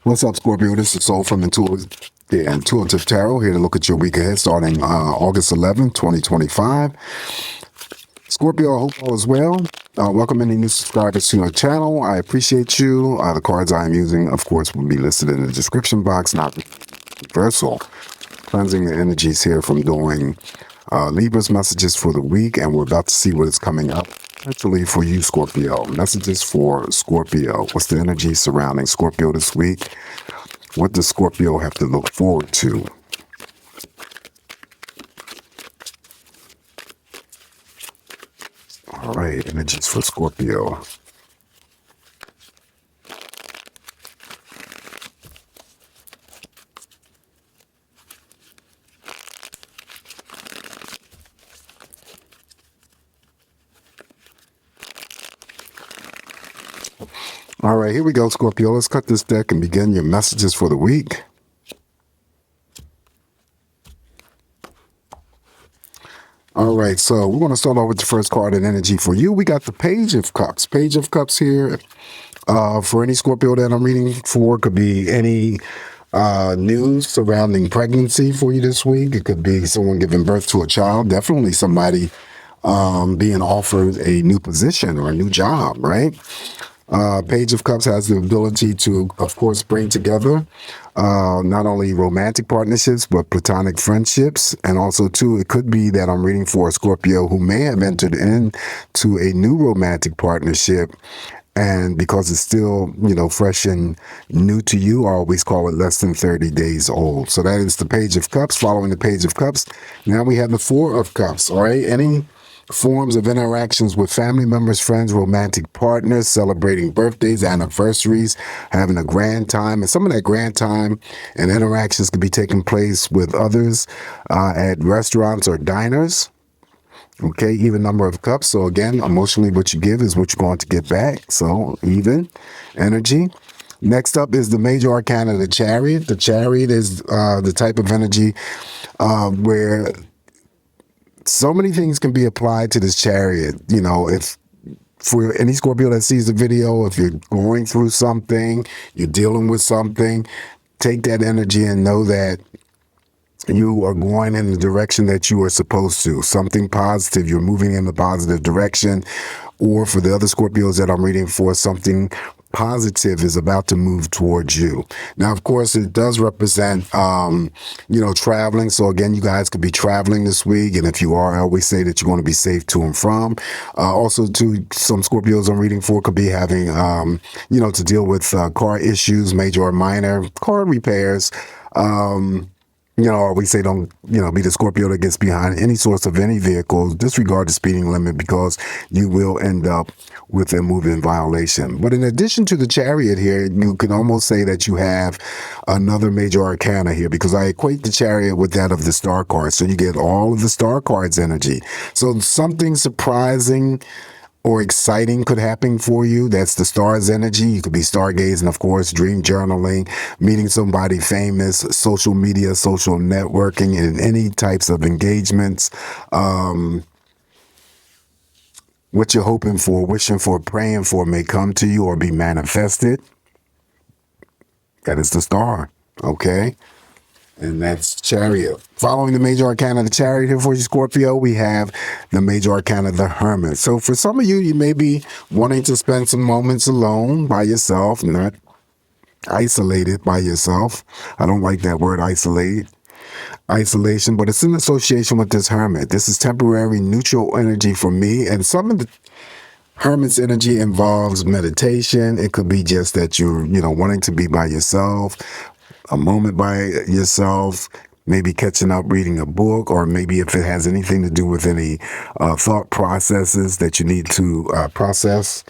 What's up, Scorpio? This is Soul from Intuitive Tarot, here to look at your week ahead starting August 11th, 2025. Scorpio, I hope all is well. Welcome any new subscribers to our channel. I appreciate you. The cards I am using, of course, will be listed in the description box, not universal. Cleansing the energies here from doing Libra's messages for the week, and we're about to see what is coming up actually for you, Scorpio. Messages for Scorpio. What's the energy surrounding Scorpio this week? What does Scorpio have to look forward to? All right, energies for Scorpio. All right, here we go, Scorpio. Let's cut this deck and begin your messages for the week. All right, so we're going to start off with the first card in energy for you. We got the Page of Cups. Page of Cups here for any Scorpio that I'm reading for. Could be any news surrounding pregnancy for you this week. It could be someone giving birth to a child. Definitely somebody being offered a new position or a new job, right? Page of Cups has the ability to, of course, bring together not only romantic partnerships, but platonic friendships. And also, too, it could be that I'm reading for a Scorpio who may have entered into a new romantic partnership. And because it's still, fresh and new to you, I always call it less than 30 days old. So that is the Page of Cups. Following the Page of Cups, now we have the Four of Cups, all right? Any forms of interactions with family members, friends, romantic partners, celebrating birthdays, anniversaries, having a grand time. And some of that grand time and interactions could be taking place with others at restaurants or diners. Okay, even number of cups. So again, emotionally, what you give is what you're going to get back. So even energy. Next up is the major arcana, the Chariot. The Chariot is the type of energy where so many things can be applied to this Chariot. If for any Scorpio that sees the video, if you're going through something, you're dealing with something, take that energy and know that you are going in the direction that you are supposed to. Something positive. You're moving in the positive direction. Or for the other Scorpios that I'm reading for, something positive is about to move towards you. Now, of course, it does represent, traveling. So again, you guys could be traveling this week. And if you are, I always say that you're going to be safe to and from. Also, too, some Scorpios I'm reading for could be having, to deal with car issues, major or minor, car repairs. We say don't, be the Scorpio that gets behind any source of any vehicle. Disregard the speeding limit because you will end up with a moving violation. But in addition to the Chariot here, you can almost say that you have another major arcana here because I equate the Chariot with that of the Star card. So you get all of the Star cards energy. So something surprising or exciting could happen for you. That's the Stars energy. You could be stargazing, of course, dream journaling, meeting somebody famous, social media, social networking, and any types of engagements. What you're hoping for, wishing for, praying for may come to you or be manifested. That is the Star, okay? And that's Chariot. Following the major arcana of the Chariot here for you, Scorpio, we have the major arcana of the Hermit. So for some of you, you may be wanting to spend some moments alone by yourself, not isolated by yourself. I don't like that word isolation, but it's in association with this Hermit. This is temporary neutral energy for me. And some of the Hermit's energy involves meditation. It could be just that you're, wanting to be by yourself, a moment by yourself, maybe catching up, reading a book, or maybe if it has anything to do with any thought processes that you need to process.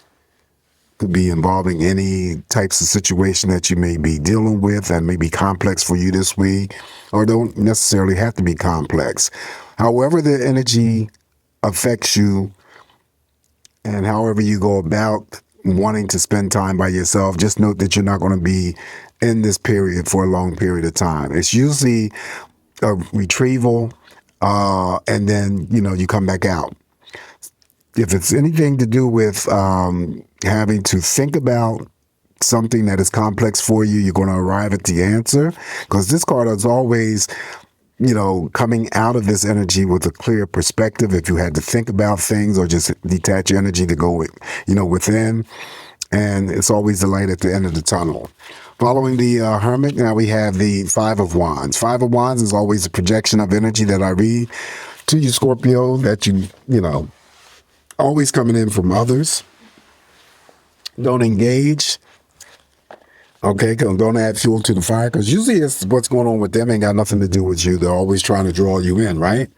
Could be involving any types of situation that you may be dealing with that may be complex for you this week, or don't necessarily have to be complex. However the energy affects you and however you go about wanting to spend time by yourself, just note that you're not going to be in this period for a long period of time. It's usually a retrieval, and then, you come back out. If it's anything to do with having to think about something that is complex for you, you're going to arrive at the answer, because this card is always, coming out of this energy with a clear perspective. If you had to think about things or just detach your energy to go within, and it's always the light at the end of the tunnel. Following the Hermit, now we have the Five of Wands. Five of Wands is always a projection of energy that I read to you, Scorpio, that always coming in from others. Don't engage. Okay, don't add fuel to the fire, because usually it's what's going on with them ain't got nothing to do with you. They're always trying to draw you in, right?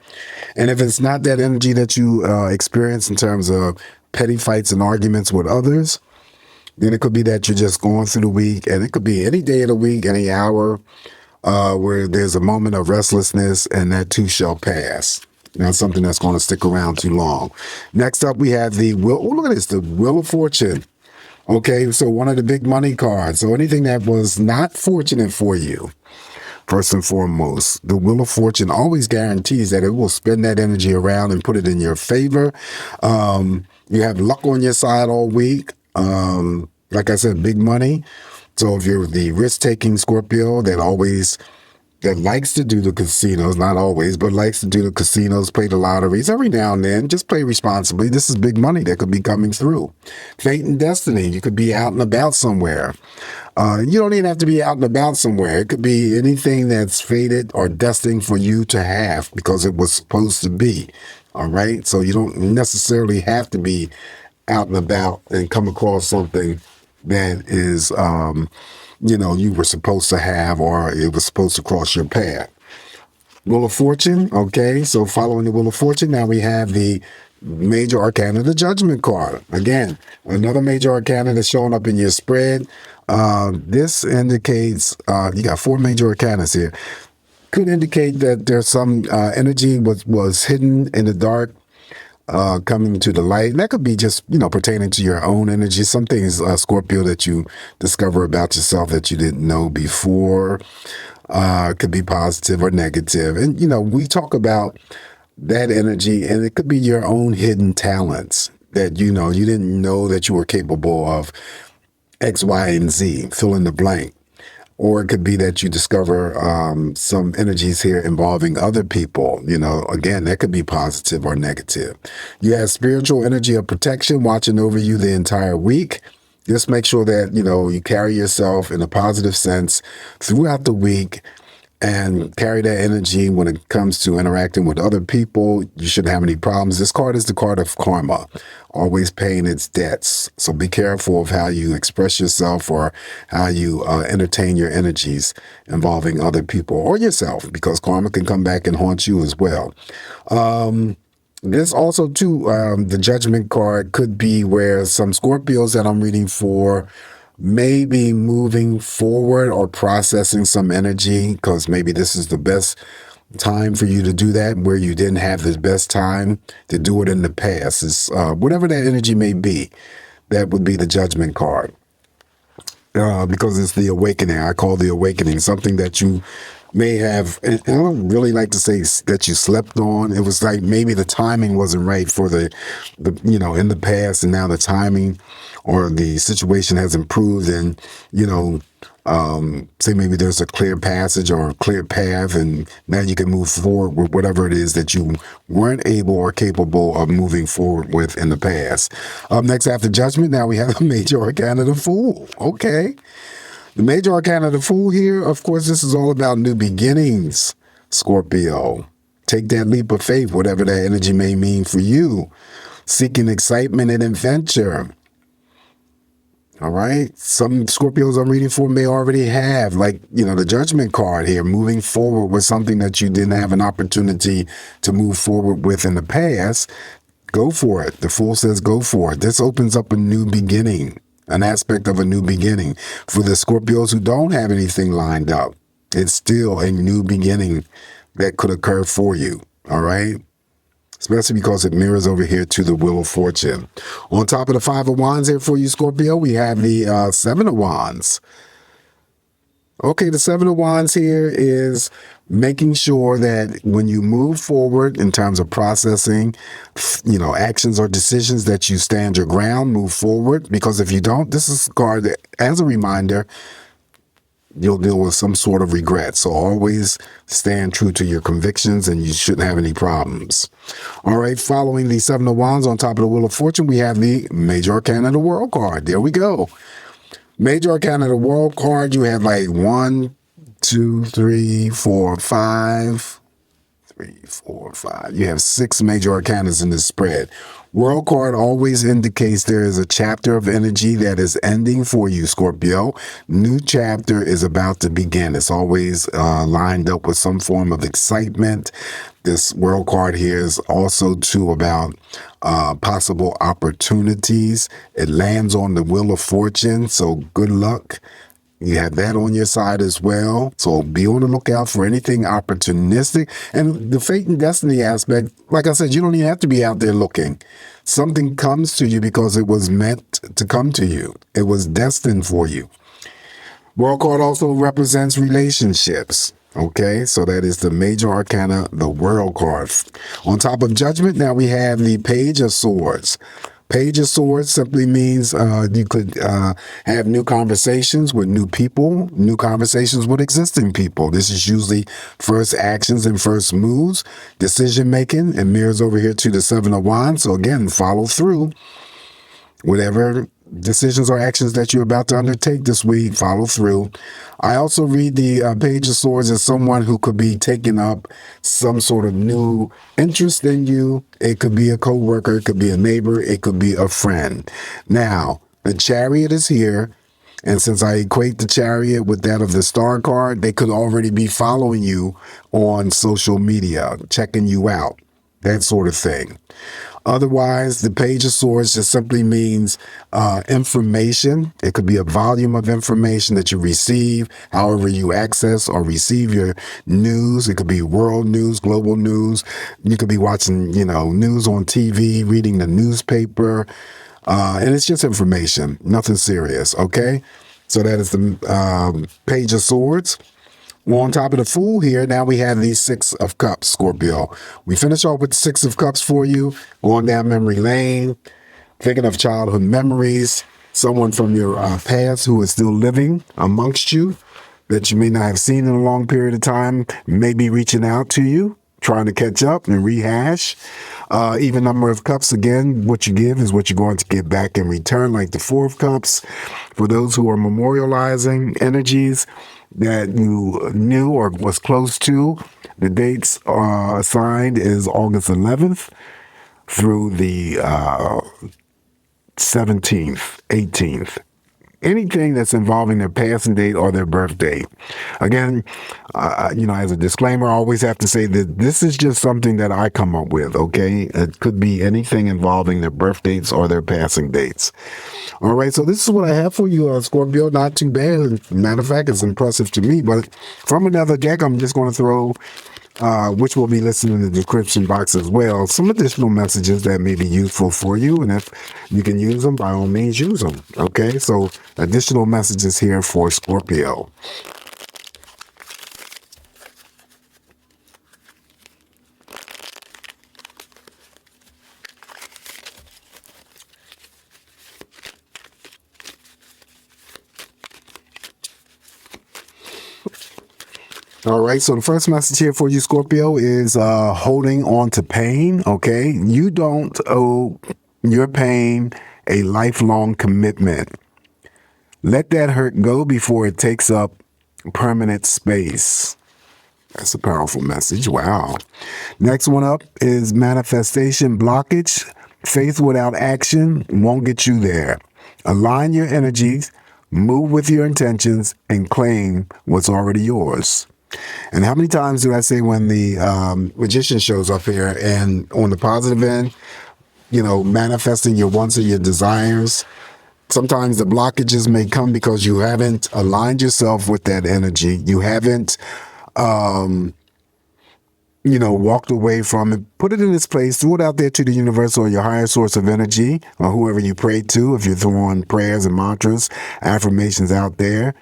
And if it's not that energy that you experience in terms of petty fights and arguments with others, then it could be that you're just going through the week, and it could be any day of the week, any hour, where there's a moment of restlessness, and that too shall pass. Not something that's going to stick around too long. Next up, we have the Wheel. Oh, look at this, the Wheel of Fortune. Okay, so one of the big money cards. So anything that was not fortunate for you, first and foremost, the Wheel of Fortune always guarantees that it will spin that energy around and put it in your favor. You have luck on your side all week. Like I said, big money. So if you're the risk-taking Scorpio that likes to do the casinos, not always, but likes to do the casinos, play the lotteries every now and then, just play responsibly. This is big money that could be coming through. Fate and destiny. You could be out and about somewhere. You don't even have to be out and about somewhere. It could be anything that's fated or destined for you to have because it was supposed to be. All right. So you don't necessarily have to be out and about and come across something that is, you were supposed to have, or it was supposed to cross your path. Wheel of Fortune. Okay. So following the Wheel of Fortune, now we have the Major Arcana, the Judgment card. Again, another Major Arcana that's showing up in your spread. This indicates, you got 4 Major Arcanas here. Could indicate that there's some energy was hidden in the dark, coming to the light. And that could be just, pertaining to your own energy. Some things, Scorpio, that you discover about yourself that you didn't know before. Could be positive or negative. And, we talk about that energy, and it could be your own hidden talents that, you didn't know that you were capable of X, Y, and Z, fill in the blank. Or it could be that you discover some energies here involving other people. Again, that could be positive or negative. You have spiritual energy of protection watching over you the entire week. Just make sure that, you carry yourself in a positive sense throughout the week and carry that energy when it comes to interacting with other people. You shouldn't have any problems. This card is the card of karma, always paying its debts. So be careful of how you express yourself or how you entertain your energies involving other people or yourself, because karma can come back and haunt you as well. This also, too, the Judgment card could be where some Scorpios that I'm reading for maybe moving forward or processing some energy, because maybe this is the best time for you to do that, where you didn't have the best time to do it in the past. It's whatever that energy may be, that would be the Judgment card, because it's the awakening. I call the awakening something that you may have, and I don't really like to say that you slept on. It was like maybe the timing wasn't right for the in the past, and now the timing or the situation has improved, and say maybe there's a clear passage or a clear path, and now you can move forward with whatever it is that you weren't able or capable of moving forward with in the past. Up next, after Judgment, now we have the Major Arcana, the Fool. Okay. The Major Arcana, the Fool here, of course, this is all about new beginnings, Scorpio. Take that leap of faith, whatever that energy may mean for you. Seeking excitement and adventure. All right. Some Scorpios I'm reading for may already have, the Judgment card here, moving forward with something that you didn't have an opportunity to move forward with in the past. Go for it. The Fool says go for it. This opens up a new beginning, an aspect of a new beginning. For the Scorpios who don't have anything lined up, it's still a new beginning that could occur for you. All right. Especially because it mirrors over here to the Wheel of Fortune. On top of the 5 of Wands here for you, Scorpio, we have the 7 of Wands. Okay, the Seven of Wands here is making sure that when you move forward in terms of processing, actions or decisions, that you stand your ground, move forward. Because if you don't, this is a card that, as a reminder, you'll deal with some sort of regret. So always stand true to your convictions and you shouldn't have any problems. All right, following the Seven of Wands on top of the Wheel of Fortune, we have the Major Arcana of the World card. There we go. Major Arcana of the World card, you have like 1, 2, 3, 4, 5. 3, 4, 5. You have 6 major arcanas in this spread. World card always indicates there is a chapter of energy that is ending for you, Scorpio. New chapter is about to begin. It's always lined up with some form of excitement. This world card here is also too about possible opportunities. It lands on the Wheel of Fortune, so good luck. You have that on your side as well. So be on the lookout for anything opportunistic. And the fate and destiny aspect, like I said, you don't even have to be out there looking. Something comes to you because it was meant to come to you. It was destined for you. World card also represents relationships. Okay, so that is the Major Arcana, the World card. On top of Judgment, now we have the Page of Swords. Page of Swords simply means you could have new conversations with new people, new conversations with existing people. This is usually first actions and first moves, decision making, and mirrors over here to the Seven of Wands. So again, follow through. Whatever decisions or actions that you're about to undertake this week, follow through. I also read the Page of Swords as someone who could be taking up some sort of new interest in you. It could be a coworker, it could be a neighbor, it could be a friend. Now, the Chariot is here. And since I equate the Chariot with that of the Star card, they could already be following you on social media, checking you out, that sort of thing. Otherwise, the Page of Swords just simply means information. It could be a volume of information that you receive, however you access or receive your news. It could be world news, global news. You could be watching, news on TV, reading the newspaper. And it's just information, nothing serious, okay? So that is the Page of Swords. Well, on top of the Fool here, now we have the Six of Cups, Scorpio. We finish off with the Six of Cups for you, going down memory lane, thinking of childhood memories, someone from your past who is still living amongst you that you may not have seen in a long period of time, may be reaching out to you, trying to catch up and rehash. Even number of cups, again, what you give is what you're going to get back in return, like the Four of Cups. For those who are memorializing energies that you knew or was close to, the dates assigned is August 11th through the 17th, 18th. Anything that's involving their passing date or their birth date. Again, as a disclaimer, I always have to say that this is just something that I come up with, okay? It could be anything involving their birth dates or their passing dates. All right, so this is what I have for you, Scorpio. Not too bad. Matter of fact, it's impressive to me. But from another deck, I'm just going to throw, which will be listed in the description box as well, some additional messages that may be useful for you. And if you can use them, by all means, use them. Okay, so additional messages here for Scorpio. All right, so the first message here for you, Scorpio, is holding on to pain, okay? You don't owe your pain a lifelong commitment. Let that hurt go before it takes up permanent space. That's a powerful message. Wow. Next one up is manifestation blockage. Faith without action won't get you there. Align your energies, move with your intentions, and claim what's already yours. And how many times do I say when the magician shows up here and on the positive end, manifesting your wants and your desires, sometimes the blockages may come because you haven't aligned yourself with that energy. You haven't, walked away from it. Put it in its place, throw it out there to the universe or your higher source of energy or whoever you pray to. If you're throwing prayers and mantras, affirmations out there,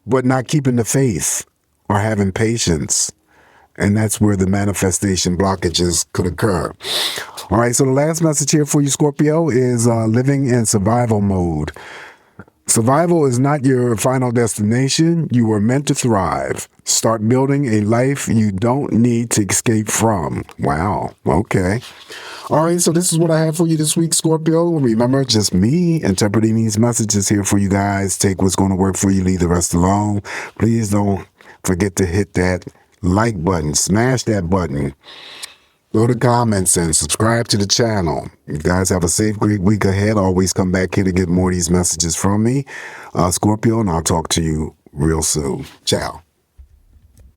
but not keeping the faith or having patience. And that's where the manifestation blockages could occur. All right, so the last message here for you, Scorpio, is living in survival mode. Survival is not your final destination. You were meant to thrive. Start building a life you don't need to escape from. Wow. Okay. All right. So this is what I have for you this week, Scorpio. Remember, just me interpreting these messages here for you guys. Take what's going to work for you. Leave the rest alone. Please don't forget to hit that like button. Smash that button. Go to comments and subscribe to the channel. You guys have a safe, great week ahead. Always come back here to get more of these messages from me, Scorpio, and I'll talk to you real soon. Ciao.